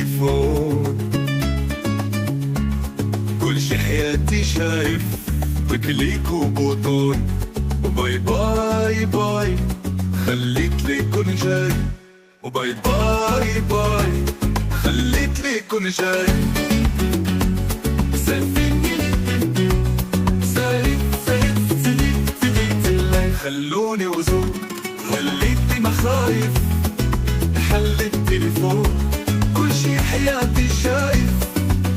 التليفون، كل شي حياتي شايف بكليك وبوطون. وباي باي باي خليت ليكن جاي، وباي باي باي خليت ليكن جاي. خلوني وزور خليتني مخايف، حل التليفون كل شي حياتي شايف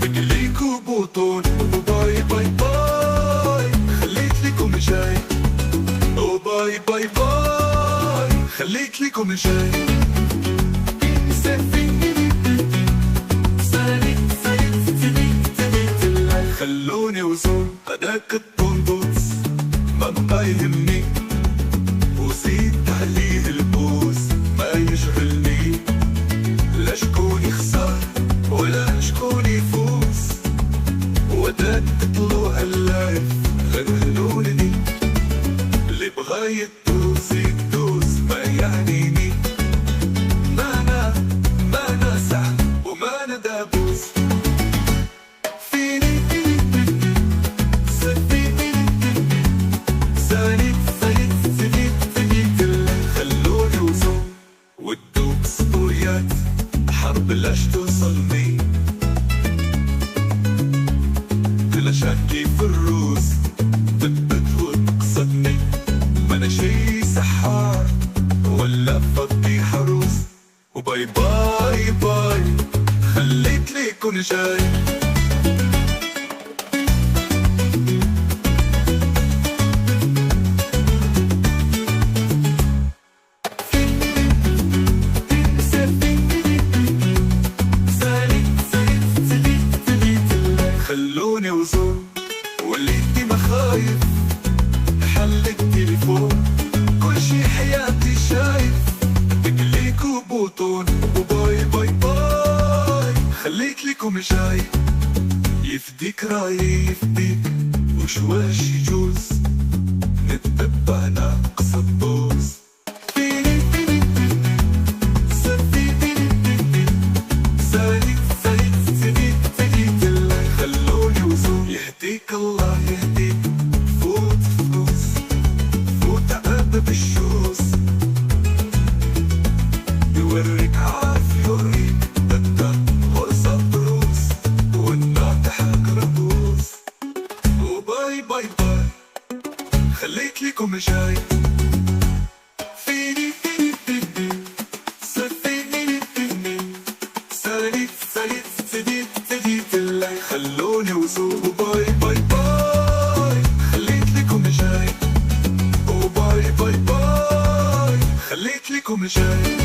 بكليك وبوطون. وباي باي باي خليت لكم جاي، وباي باي باي خليت لكم جاي. خلوني وزور هداك الطنطوس ما بقى يهمني، وزيد عليه البوس ما يشغلني. لا شكون يخسر ولا شكون يفوز، وداك طلوع اللايف غير هلولني. اللي بغا يدوس يدوس ما يعنيني، ما انا سعد وما انا دابوس. بلاش توصلني بلاش كيف الروس تثبت وتقصدني. ما انا شي سحار ولا فضي حروس. وباي باي باي خليت ليكن جاي. خلوني وزور وليتني مخايف، حل التليفون كل شي حياتي شايف بكليك وبوطون. وباي باي باي خليت لكم جاي. يفديك رايي يفديك وشواش يجوز، نتبع ناقص الدوز. يهديك الله يهديك، فوت فلوس فوت عقب بالشوز. يوريك عارف يوريك دكتور غرزة دروس، والناطح رموز. وباي باي باي خليت لكم جاي. خلوني وزور وباي باي باي خليت لكم جاي، وباي باي باي خليت لكم جاي.